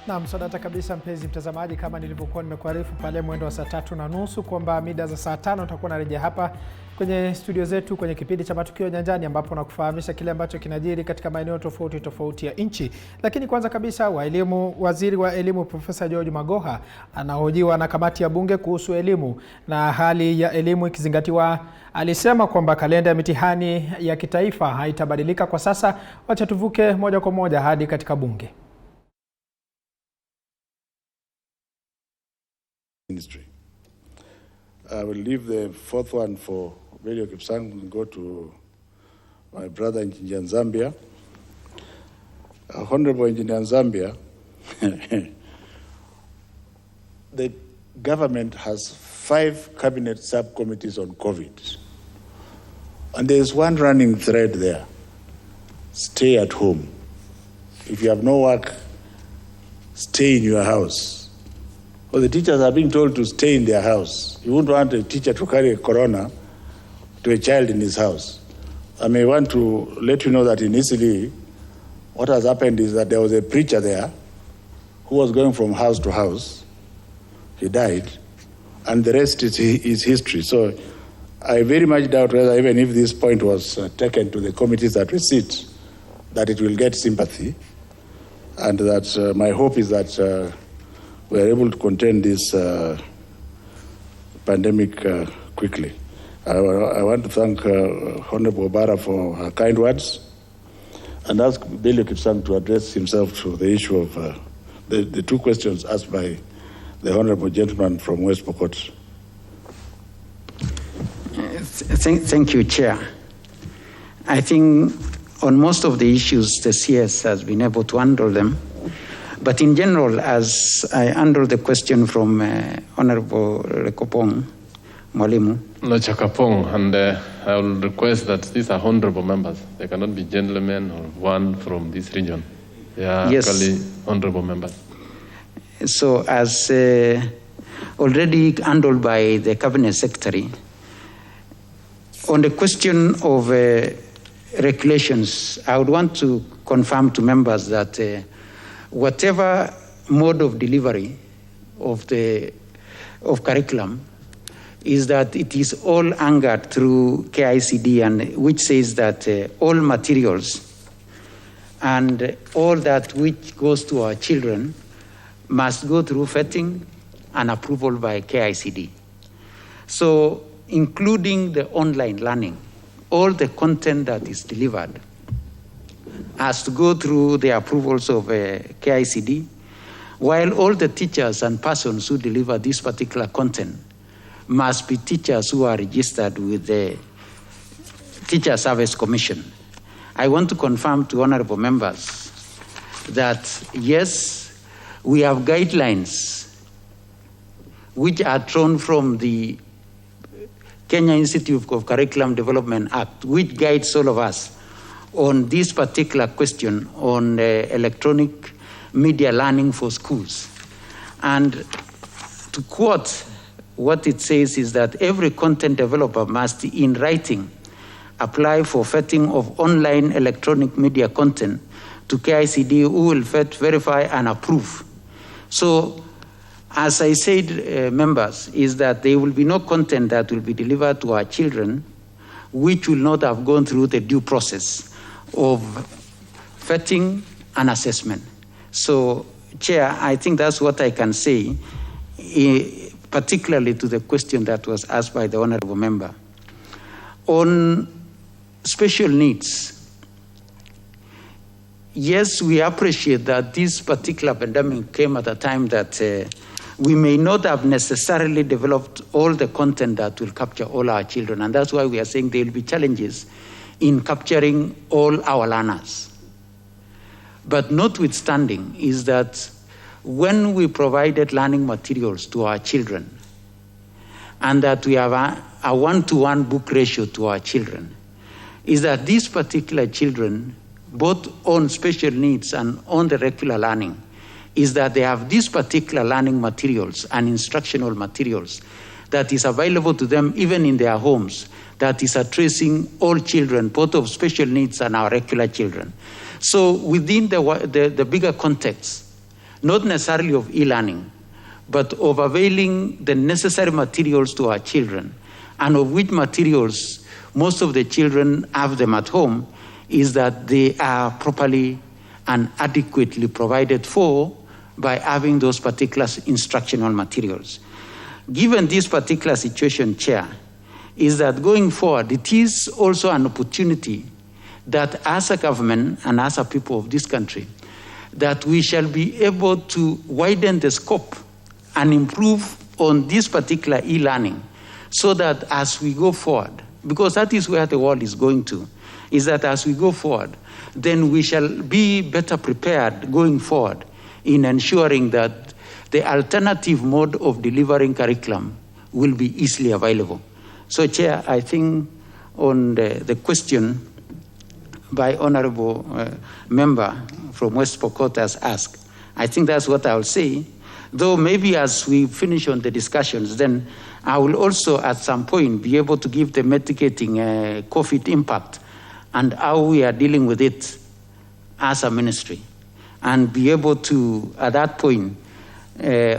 Naam, sadata kabisa mpenzi mtazamaji, kama nilivyokuwa nimekuarifu pale mwendo wa saa 3:30 kwamba mida za saa 5 tutakuwa narejea hapa kwenye studio zetu kwenye kipindi cha Matukio Nyanjani, ambapo nakufahamisha kile ambacho kinajiri katika maeneo tofauti tofauti ya nchi. Lakini kwanza kabisa, waziri wa elimu Profesa George Magoha anahojiwa na kamati ya bunge kuhusu elimu na hali ya elimu ikizingatiwa. Alisema kwamba kalenda ya mitihani ya kitaifa haitabadilika kwa sasa. Wacha tuvuke moja kwa moja hadi katika bunge. Ministry. I will leave the fourth one for Belio Kipsang and go to my brother Engineer Nzambia. Honorable Engineer Nzambia, the government has 5 cabinet subcommittees on COVID. And there is one running thread there. Stay at home. If you have no work, stay in your house. Well, the teachers are being told to stay in their house. You wouldn't want a teacher to carry a corona to a child in his house. I may want to let you know that in Italy, what has happened is that there was a preacher there who was going from house to house. He died, and the rest is history. So I very much doubt whether even if this point was taken to the committees that we sit, that it will get sympathy, and that my hope is that we are able to contain this pandemic quickly. I want to thank Honorable Obara for her kind words and ask Belio Kipsang to address himself to the issue of the 2 questions asked by the Honorable gentleman from West Pokot. Thank you, Chair. I think on most of the issues, the CS has been able to handle them. But in general, as I handle the question from Honorable Lekopong Mwalimu. No, Chakapong, and I will request that these are honorable members. They cannot be gentlemen or one from this region. They are actually honorable members. So as already handled by the Cabinet Secretary, on the question of regulations, I would want to confirm to members that whatever mode of delivery of curriculum is that it is all anchored through KICD, and which says that all materials and all that which goes to our children must go through vetting and approval by KICD. So including the online learning, all the content that is delivered has to go through the approvals of KICD, while all the teachers and persons who deliver this particular content must be teachers who are registered with the Teacher Service Commission. I want to confirm to honorable members that yes, we have guidelines which are drawn from the Kenya Institute of Curriculum Development Act, which guides all of us on this particular question on electronic media learning for schools. And to quote, what it says is that every content developer must, in writing, apply for vetting of online electronic media content to KICD, who will vet, verify, and approve. So, as I said, members, is that there will be no content that will be delivered to our children which will not have gone through the due process of vetting and assessment. So, Chair, I think that's what I can say, particularly to the question that was asked by the honorable member. On special needs, yes, we appreciate that this particular pandemic came at a time that we may not have necessarily developed all the content that will capture all our children, and that's why we are saying there will be challenges in capturing all our learners. But notwithstanding is that when we provided learning materials to our children and that we have a 1-to-1 book ratio to our children, is that these particular children, both on special needs and on the regular learning, is that they have these particular learning materials and instructional materials that is available to them even in their homes, that is addressing all children, both of special needs and our regular children. So within the bigger context, not necessarily of e-learning, but of availing the necessary materials to our children, and of which materials most of the children have them at home, is that they are properly and adequately provided for by having those particular instructional materials. Given this particular situation, Chair, is that going forward, it is also an opportunity that as a government and as a people of this country, that we shall be able to widen the scope and improve on this particular e-learning, so that as we go forward, because that is where the world is going to, is that as we go forward, then we shall be better prepared going forward in ensuring that the alternative mode of delivering curriculum will be easily available. So, Chair, I think on the question by Honorable Member from West Pokot has asked, I think that's what I'll say. Though maybe as we finish on the discussions, then I will also at some point be able to give the mitigating COVID impact and how we are dealing with it as a ministry, and be able to, at that point,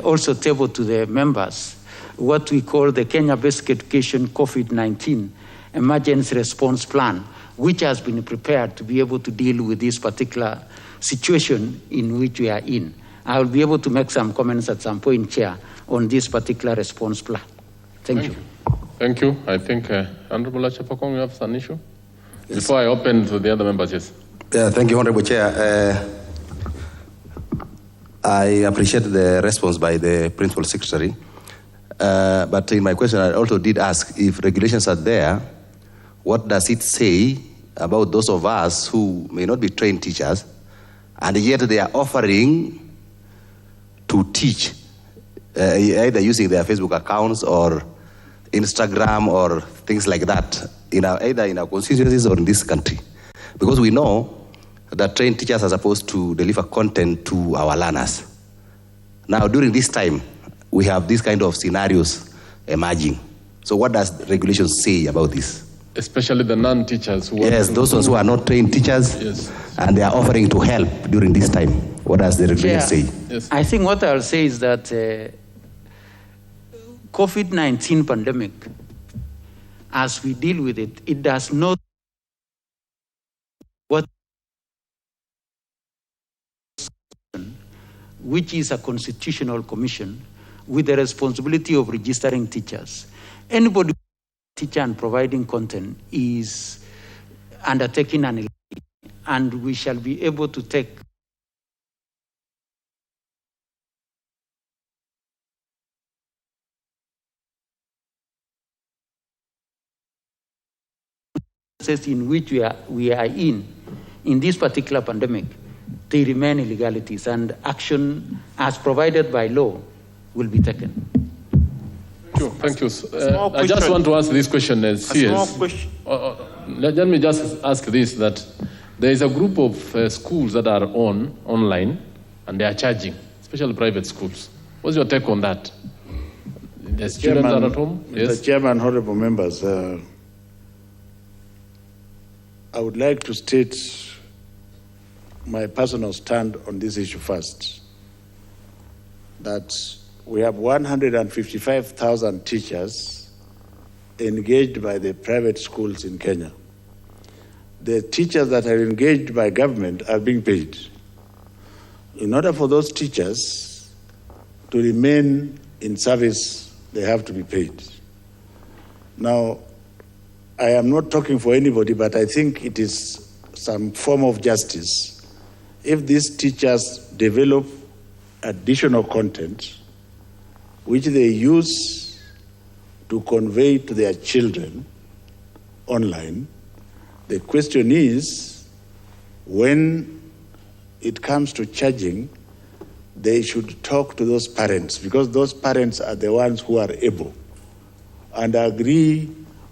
also table to the members what we call the Kenya Basic Education COVID-19 Emergency Response Plan, which has been prepared to be able to deal with this particular situation in which we are in. I will be able to make some comments at some point, Chair, on this particular response plan. Thank you. Thank you. I think Honorable Achapakong, you have an issue? Yes. Before I open to the other members, yes. Thank you, Honorable Chair. I appreciate the response by the Principal Secretary. But in my question, I also did ask if regulations are there, what does it say about those of us who may not be trained teachers, and yet they are offering to teach, either using their Facebook accounts or Instagram or things like that, either in our constituencies or in this country? Because we know that trained teachers are supposed to deliver content to our learners. Now, during this time, we have these kind of scenarios emerging. So what does the regulations say about this? Especially the non-teachers who Yes, those ones who are not trained teachers, yes, and they are offering to help during this time. What does the regulation say? Yes. I think what I'll say is that COVID-19 pandemic, as we deal with it, it does not which is a constitutional commission with the responsibility of registering teachers. Anybody teacher and providing content is undertaking an election, and we shall be able to take in which we are in this particular pandemic. They remain illegalities, and action as provided by law will be taken. Thank you. I just want to ask this question as serious. Let me just ask this, that there is a group of schools that are online, and they are charging, especially private schools. What's your take on that? The students are at home? Yes. Mr. Chairman, honorable members, I would like to state my personal stand on this issue first, that we have 155,000 teachers engaged by the private schools in Kenya. The teachers that are engaged by government are being paid. In order for those teachers to remain in service, they have to be paid. Now, I am not talking for anybody, but I think it is some form of justice if these teachers develop additional content which they use to convey to their children online. The question is, when it comes to charging, they should talk to those parents, because those parents are the ones who are able, and agree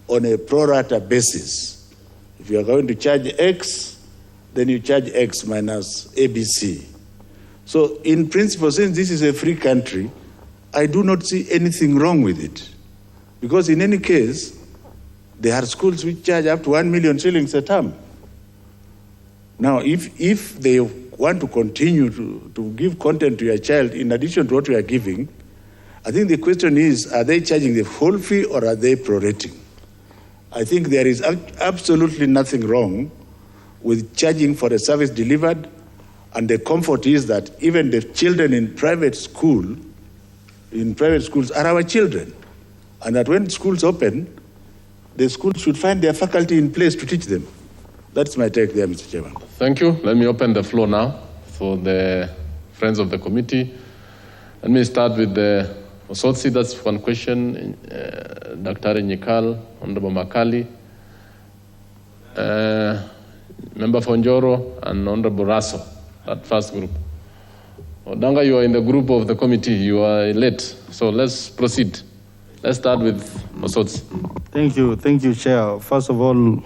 on a pro rata basis. If you are going to charge X, then you charge X minus ABC. So in principle, since this is a free country, I do not see anything wrong with it. Because in any case, there are schools which charge up to 1 million shillings a term. Now, if they want to continue to give content to your child in addition to what you are giving, I think the question is, are they charging the whole fee or are they prorating? I think there is absolutely nothing wrong with charging for a service delivered, and the comfort is that even the children in private schools are our children, and that when schools open, the schools should find their faculty in place to teach them. That's my take there, Mr. Chairman. Thank you. Let me open the floor now for the friends of the committee. Let me start with the Osotsi. That's one question. Dr. Nyikal, Honorable Makali, Member Fonjoro, and Honorable Raso, that first group. Odanga, you are in the group of the committee. You are late, so let's proceed. Let's start with Osotsi. Thank you, Chair. First of all,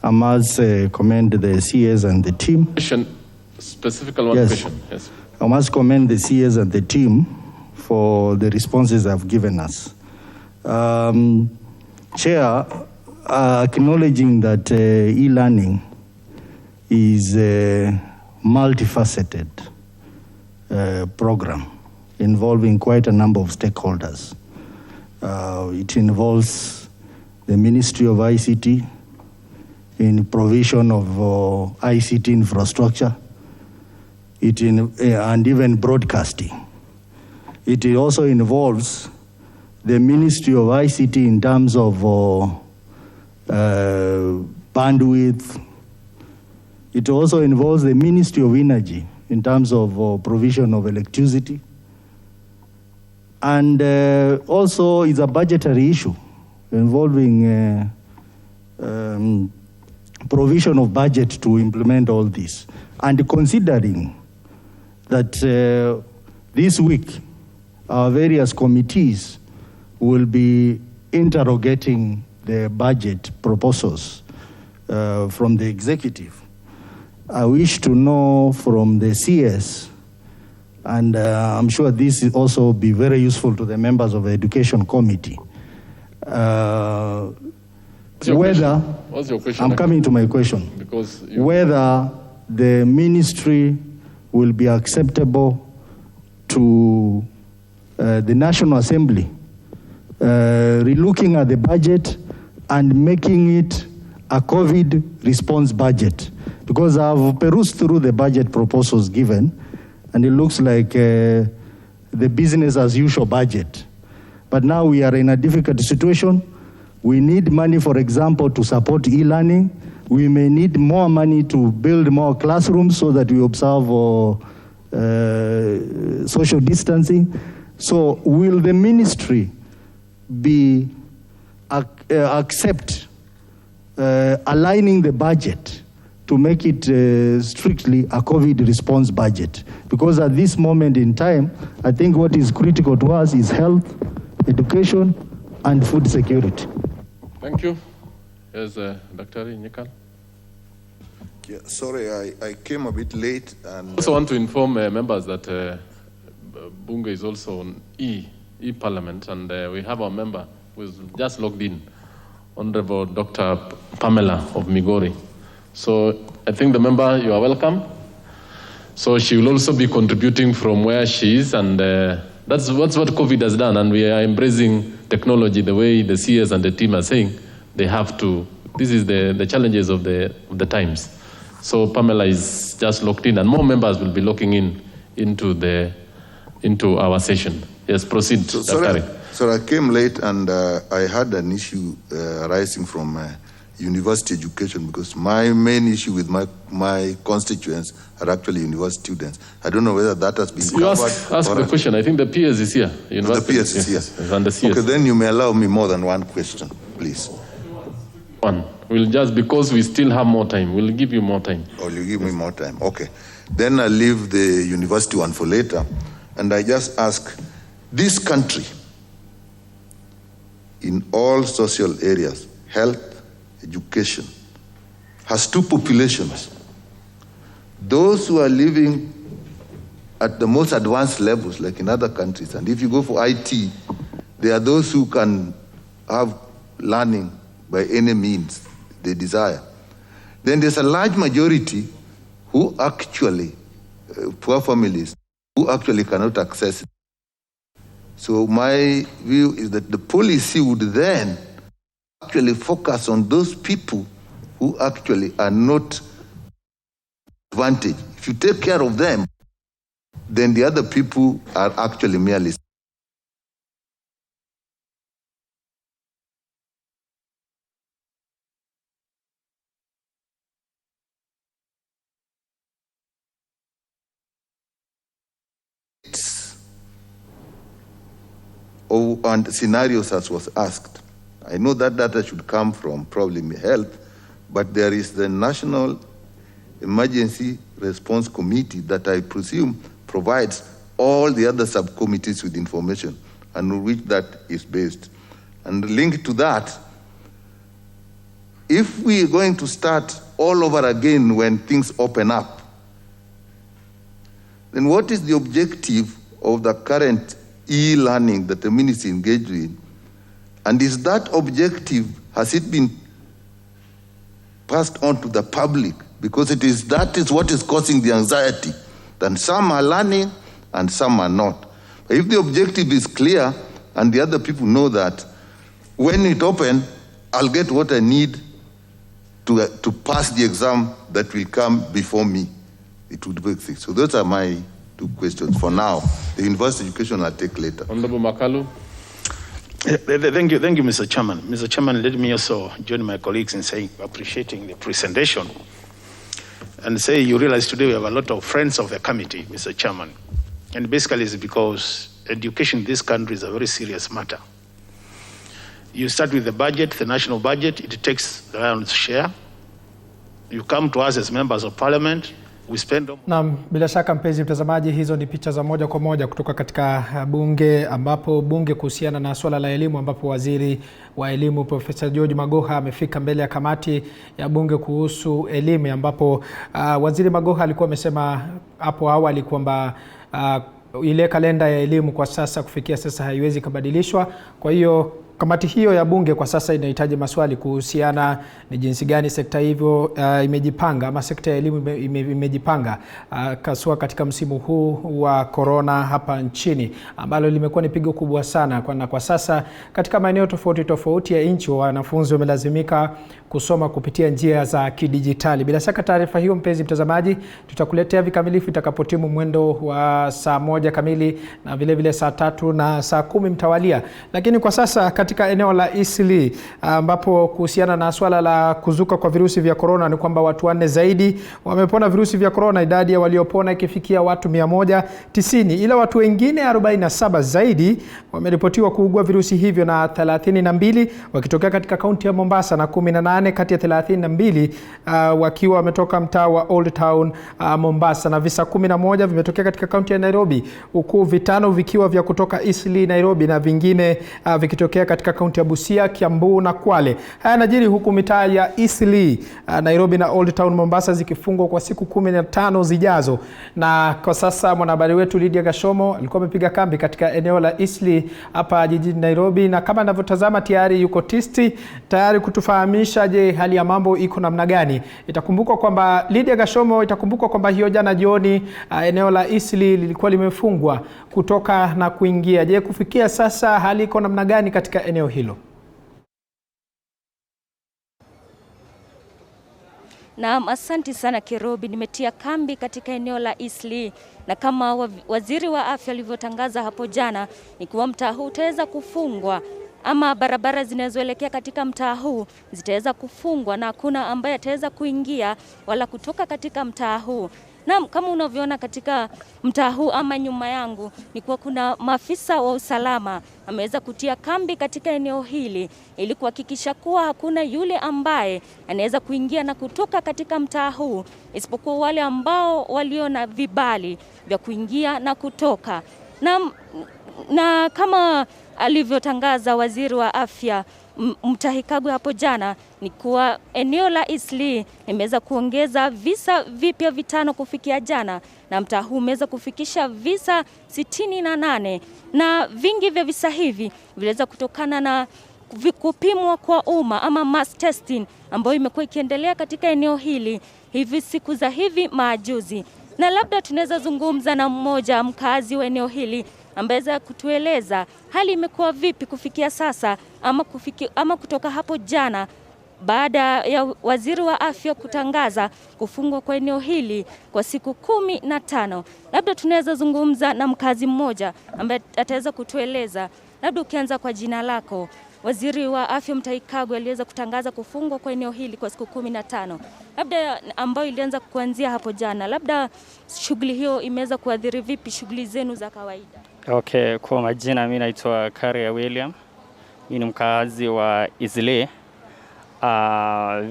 I must commend the CS and the team. Question, specifically one question. Yes. I must commend the CS and the team for the responses they've given us. Chair, acknowledging that e-learning is a multifaceted program involving quite a number of stakeholders. It involves the Ministry of ICT in provision of ICT infrastructure, and even broadcasting. It also involves the Ministry of ICT in terms of bandwidth. It also involves the Ministry of Energy in terms of provision of electricity. And also it's a budgetary issue involving provision of budget to implement all this. And considering that this week our various committees will be interrogating the budget proposals from the executive, I wish to know from the CS, and I'm sure this will also be very useful to the members of the Education Committee, whether, what's your question? I'm coming to my question, because whether the ministry will be acceptable to the National Assembly, relooking at the budget and making it a COVID response budget. Because I've perused through the budget proposals given, and it looks like the business as usual budget. But now we are in a difficult situation. We need money, for example, to support e-learning. We may need more money to build more classrooms so that we observe social distancing. So will the ministry accept aligning the budget to make it strictly a COVID response budget? Because at this moment in time, I think what is critical to us is health, education, and food security. Thank you. Yes, Dr. Nyikal. Yeah, sorry, I came a bit late. And I also want to inform members that Bunge is also on e-parliament, and we have our member who is just logged in, Honorable Dr. Pamela of Migori. So I think the member, you are welcome. So she will also be contributing from where she is, and that's what COVID has done, and we are embracing technology the way the CS and the team are saying they have to. This is the challenges of the times. So Pamela is just locked in, and more members will be locking into our session. Yes, proceed, Dr. So I came late, and I had an issue arising from university education, because my main issue with my constituents are actually university students. I don't know whether that has been covered. You ask the question. I think the PS is here. The PS is here. Yes, and the CS. Okay, then you may allow me more than one question, please. One. We'll just, because we still have more time, we'll give you more time. Oh, you give me more time. Okay. Then I'll leave the university one for later. And I just ask, this country, in all social areas, health, education, has two populations. Those who are living at the most advanced levels, like in other countries, and if you go for IT, there are those who can have learning by any means they desire. Then there's a large majority who actually poor families who actually cannot access it. So my view is that the policy would then actually focus on those people who actually are not advantaged. If you take care of them, then the other people are actually merely. And scenarios as was asked. I know that data should come from probably health, but there is the National Emergency Response Committee that I presume provides all the other subcommittees with information and on which that is based. And linked to that, if we are going to start all over again when things open up, then what is the objective of the current e-learning that the ministry engaged in? And is that objective, has it been passed on to the public? Because that is what is causing the anxiety. Then some are learning and some are not. But if the objective is clear and the other people know that when it opens, I'll get what I need to pass the exam that will come before me, it would be fixed. So those are my 2 questions for now. The university education I'll take later. Honorable Makalu. Thank you, Mr. Chairman. Mr. Chairman, let me also join my colleagues in saying, appreciating the presentation, and say you realize today we have a lot of friends of the committee, Mr. Chairman. And basically it's because education in this country is a very serious matter. You start with the budget, the national budget, it takes the lion's share. You come to us as members of parliament, we spend... Naam, bila shaka mpenzi mtazamaji, hizo ni picha za moja kwa moja kutoka katika bunge, ambapo bunge kuhusiana na swala la elimu, ambapo waziri wa elimu Profesa George Magoha amefika mbele ya kamati ya bunge kuhusu elimu, ambapo waziri Magoha alikuwa amesema hapo awali kwamba ile kalenda ya elimu kwa sasa kufikia sasa haiwezi kubadilishwa. Kwa hiyo kamati hiyo ya bunge kwa sasa inahitaji maswali kuhusiana ni jinsi gani sekta hivyo imejipanga, ama sekta ya elimu imejipanga kaswa katika msimu huu wa corona hapa nchini, ambalo limekuwa ni pigo kubwa sana. Kwa sasa katika maeneo tofauti ya nchi wanafunzi wamelazimika kusoma kupitia njia za kidijitali. Bila shaka taarifa hiyo mpenzi mtazamaji tutakuletea vikamilifu itakapotimu mwendo wa saa 1 kamili na vile vile saa 3 na saa 10 mtawalia. Lakini kwa sasa katika eneo la Eastleigh, ambapo kuhusiana na swala la kuzuka kwa virusi vya corona ni kwamba watu 4 zaidi wamepona virusi vya corona, idadi ya waliopona ikifikia watu 190, ila watu wengine 47 zaidi wameripotiwa kuugua virusi hivyo, na 32 wakitokea katika kaunti ya Mombasa na 18 kati ya 32 wakiwa wametoka mtaa wa Old Town Mombasa, na visa 11 vimetokea katika kaunti ya Nairobi, huku 5 vikiwa vya kutoka Eastleigh Nairobi na vingine vikitokea katika kaunti ya Busia, Kiambu na Kwale. Haya yanajiri huku mitaa ya Eastleigh, Nairobi na Old Town Mombasa zikifungwa kwa siku 15 zijazo. Na kwa sasa mwanahabari wetu Lydia Gashomo alikuwa amepiga kambi katika eneo la Eastleigh hapa jijini Nairobi, na kama ninavyotazama tayari yuko tisti tayari kutufahamisha je hali ya mambo iko namna gani. Itakumbukwa kwamba Lydia Gashomo, itakumbukwa kwamba hiyo jana jioni eneo la Eastleigh lilikuwa limefungwa kutoka na kuingia. Je, kufikia sasa hali iko namna gani katika eneo hilo? Naam, asante sana Kirobi. Nimetia kambi katika eneo la Eastleigh, na kama waziri wa afya alivyotangaza hapo jana ni kuwa mtaa huu utaweza kufungwa, ama barabara zinazoelekea katika mtaa huu zitaweza kufungwa na hakuna ambaye ataweza kuingia wala kutoka katika mtaa huu. Na kama unavyoona katika mtaa huu ama nyuma yangu ni kuwa kuna maafisa wa usalama ameweza kutia kambi katika eneo hili ili kuhakikisha kuwa hakuna yule ambaye anaweza kuingia na kutoka katika mtaa huu isipokuwa wale ambao waliona vibali vya kuingia na kutoka. Na kama alivyotangaza waziri wa afya Mutahi Kagwe hapo jana ni kuwa eneo la Eastleigh imeweza kuongeza visa vipya 5 kufikia jana, na mtaa huu umeweza kufikisha visa 68, na vingi vya visa hivi viliweza kutokana na kupimwa kwa umma ama mass testing ambayo imekuwa ikiendelea katika eneo hili hivi siku za hivi majuzi. Na labda tunaweza zungumza na mmoja mkazi wa eneo hili ambaye kutueleza hali imekuwa vipi kufikia sasa ama kutoka hapo jana baada ya waziri wa afya kutangaza kufungwa kwa eneo hili kwa siku 15. Labda tunaweza zungumza na mkazi mmoja ambaye ataweza kutueleza. Labda ukianza kwa jina lako. Waziri wa afya Mutahi Kagwe aliweza kutangaza kufungwa kwa eneo hili kwa siku 15. Labda ambayo ilianza kuanzia hapo jana. Labda shughuli hiyo imeweza kuathiri vipi shughuli zenu za kawaida? Okay, kwa majina mimi naitwa Karia William. Mimi ni mkazi wa Eastleigh.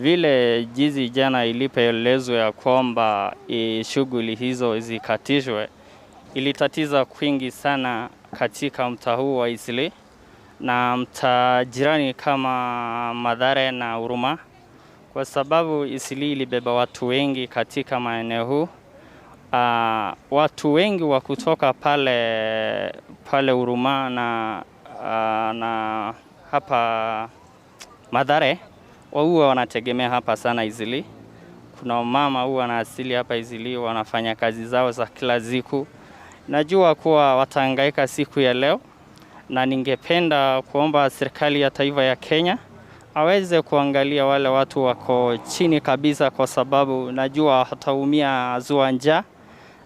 Vile jizi jana ilipoelezwa ya kwamba shughuli hizo zikatishwe, ilitatiza kwingi sana katika mtaa huu wa Eastleigh na mtaa jirani kama Mathare na Huruma, kwa sababu Eastleigh ilibeba watu wengi katika maeneo huu. Watu wengi wa kutoka pale Huruma na hapa Mathare huwa wanategemea hapa sana Eastleigh. Kuna mama huwa na asili hapa Eastleigh, wanafanya kazi zao za kila siku. Najua kuwa watahangaika siku ya leo, na ningependa kuomba serikali ya taifa ya Kenya aweze kuangalia wale watu wako chini kabisa, kwa sababu najua hataumia zua njaa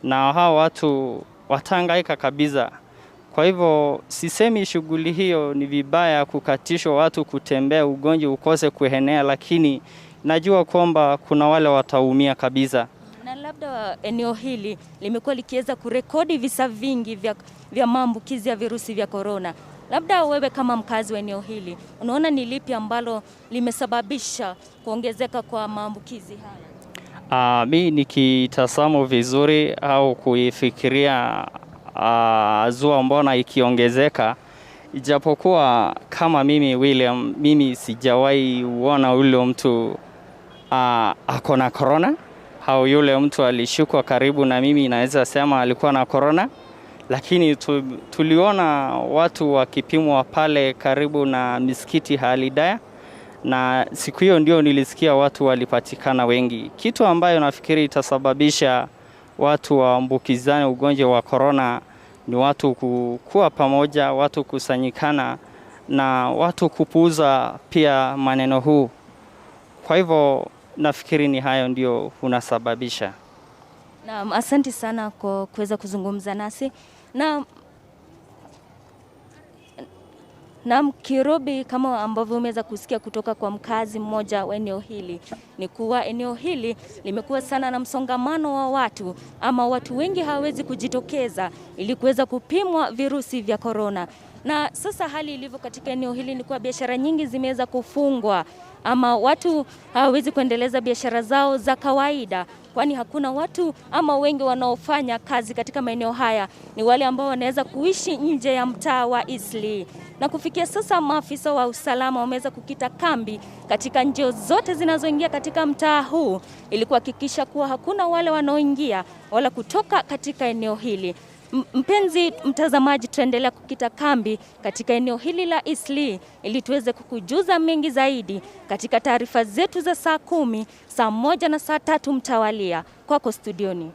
na hao watu watahangaika kabisa. Kwa hivyo sisemi shughuli hiyo ni vibaya kukatishwa watu kutembea ugonjwa ukose kuenea, lakini najua kwamba kuna wale wataumia kabisa. Na labda eneo hili limekuwa likiweza kurekodi visa vingi vya maambukizi ya virusi vya corona. Labda wewe kama mkazi wa eneo hili, unaona ni lipi ambalo limesababisha kuongezeka kwa maambukizi haya? Mimi nikitazama vizuri au kuifikiria zua mbona ikiongezeka, ijapokuwa kama mimi William, mimi sijawahi uona ule mtu ako na corona au yule mtu alishukwa karibu na mimi naweza sema alikuwa na corona, lakini tuliona watu wakipimwa pale karibu na misikiti Halidaya, na siku hiyo ndio nilisikia watu walipatikana wengi. Kitu ambayo nafikiri itasababisha watu waambukizane ugonjwa wa corona ni watu kuwa pamoja, watu kusanyikana na watu kupuuza pia maneno huu. Kwa hivyo nafikiri ni hayo ndio unasababisha. Naam, asante sana kwa kuweza kuzungumza nasi. Naam, Kirobi, kama ambavyo umeweza kusikia kutoka kwa mkazi mmoja wa eneo hili, ni kuwa eneo hili limekuwa sana na msongamano wa watu, ama watu wengi hawawezi kujitokeza ili kuweza kupimwa virusi vya corona. Na sasa hali ilivyo katika eneo hili ni kuwa biashara nyingi zimeweza kufungwa, ama watu hawawezi kuendeleza biashara zao za kawaida, kwani hakuna watu ama wengi wanaofanya kazi katika maeneo haya ni wale ambao wanaweza kuishi nje ya mtaa wa Eastleigh. Na kufikia sasa maafisa wa usalama wameweza kukita kambi katika njia zote zinazoingia katika mtaa huu ili kuhakikisha kuwa hakuna wale wanaoingia wala kutoka katika eneo hili. Mpenzi mtazamaji, tuendelea kukita kambi katika eneo hili la Eastleigh ili tuweze kukujuza mengi zaidi katika taarifa zetu za saa 10, saa 1 na saa 3 mtawalia. Kwako studioni.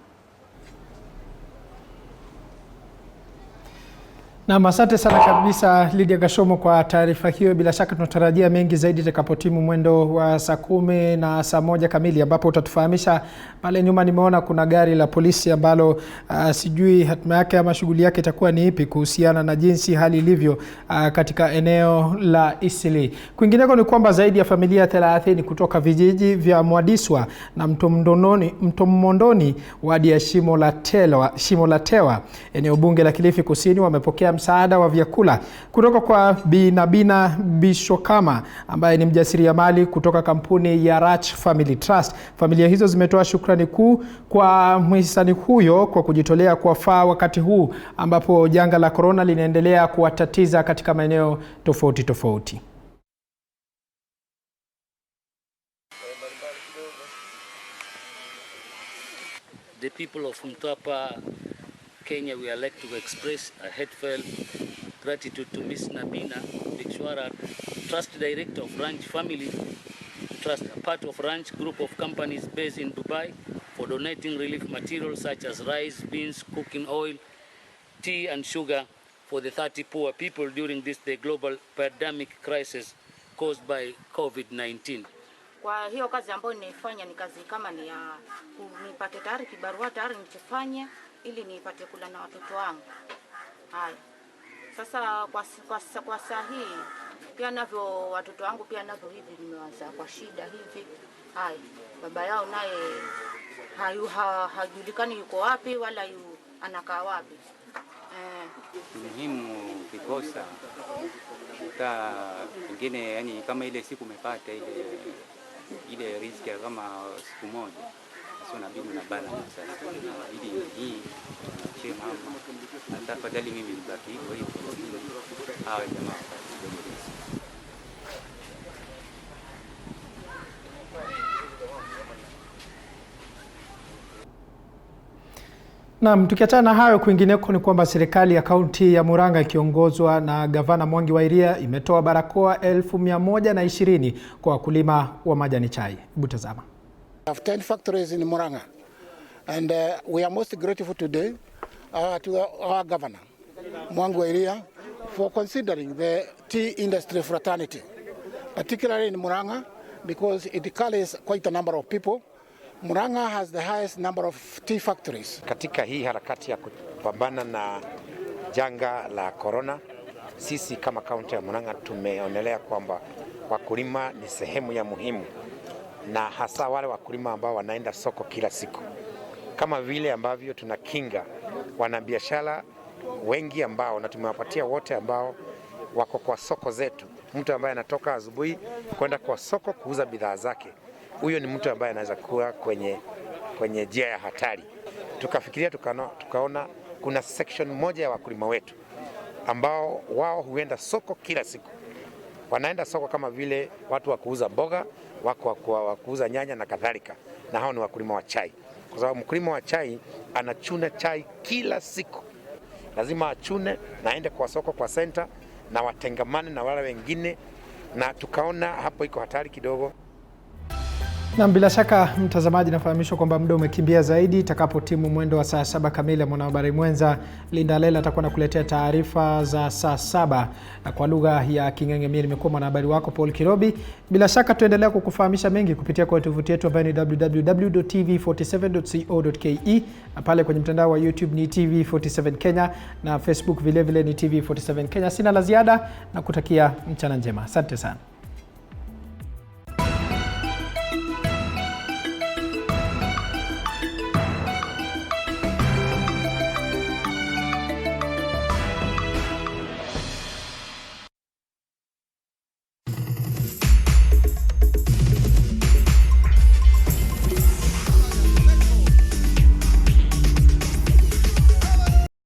Na asante sana kabisa Lydia Gashomo kwa taarifa hiyo. Bila shaka tunatarajia mengi zaidi itakapotimu mwendo wa saa 10 na saa 1 kamili, ambapo utatufahamisha. Pale nyuma nimeona kuna gari la polisi ambalo sijui hatima yake ama shughuli yake itakuwa ni ipi kuhusiana na jinsi hali ilivyo katika eneo la Eastleigh. Kwingineko ni kwamba zaidi ya familia 30 kutoka vijiji vya Mwadiswa na Mtomondoni wadi ya Shimo la Tewa eneo bunge la Kilifi Kusini wamepokea msaada wa vyakula kutoka kwa Binabina Bishokama ambaye ni mjasiriamali kutoka kampuni ya Rach Family Trust. Familia hizo zimetoa shukrani kuu kwa mhisani huyo kwa kujitolea kuwafaa wakati huu ambapo janga la corona linaendelea kuwatatiza katika maeneo tofauti tofauti. The people of Mtwapa, Kenya, we are like to express a heartfelt gratitude to Ms. Nabina Bishwara, Trust Director of Ranch Family Trust, a part of Ranch Group of companies based in Dubai, for for donating relief materials such as rice, beans, cooking oil, tea and sugar for the 30 poor people during the global pandemic crisis caused by COVID-19. Kwa hiyo kazi ambayo ninaifanya ni kazi kama ni ya nipate tayari kibarua tayari nikifanye ili nipate kula na watoto wangu. Haya. Sasa kwa saa hii pia navyo watoto wangu pia navyo hivi nimewazaa kwa shida hivi. Haya. Baba yao naye hajulikani yuko wapi wala anakaa wapi. Muhimu kikosa ta pengine, yani kama ile siku umepata ile riziki kama siku moja, sio nabidi na balance sasa, ili hii tunachema mama na tafadhali mimi nibaki hivyo hawa jamaa. Naam, tukiachana na hayo, kwingineko ni kwamba serikali ya kaunti ya Murang'a ikiongozwa na gavana Mwangi wa Iria imetoa barakoa 120,000 kwa wakulima wa majani chai. Hebu tazama. We have 10 factories in Murang'a, and we are most grateful today to our governor Mwangi wa Iria for considering the tea industry fraternity, particularly in Murang'a because it carries quite a number of people. Murang'a has the highest number of tea factories. Katika hii harakati ya kupambana na janga la corona, sisi kama kaunti ya Murang'a tumeonelea kwamba wakulima ni sehemu ya muhimu, na hasa wale wakulima ambao wanaenda soko kila siku, kama vile ambavyo tunakinga wanabiashara wengi ambao, na tumewapatia wote ambao wako kwa soko zetu. Mtu ambaye anatoka asubuhi kwenda kwa soko kuuza bidhaa zake, huyo ni mtu ambaye anaweza kuwa kwenye njia ya hatari. Tukafikiria tukaona kuna section moja ya wakulima wetu ambao wao huenda soko kila siku. Wanaenda soko kama vile watu wa kuuza mboga, wako wa kuuza nyanya na kadhalika, na hao ni wakulima wa chai. Kwa sababu mkulima wa chai anachuna chai kila siku. Lazima achune na aende kwa soko, kwa center, na watengamane na wale wengine, na tukaona hapo iko hatari kidogo. Na bila shaka mtazamaji, nafahamishwa kwamba muda umekimbia zaidi. Itakapo timu mwendo wa saa 7 kamili, mwanahabari mwenza Linda Lela atakuwa nakuletea taarifa za saa 7 kwa lugha ya King'enge. Mimi nimekuwa mwanahabari wako Paul Kirobi. Bila shaka tuendelea kukufahamisha mengi kupitia kwa tovuti yetu ambayo ni www.tv47.co.ke, na pale kwenye mtandao wa YouTube ni TV47 Kenya, na Facebook vile vile ni TV47 Kenya. Sina la ziada na kutakia mchana njema. Asante sana.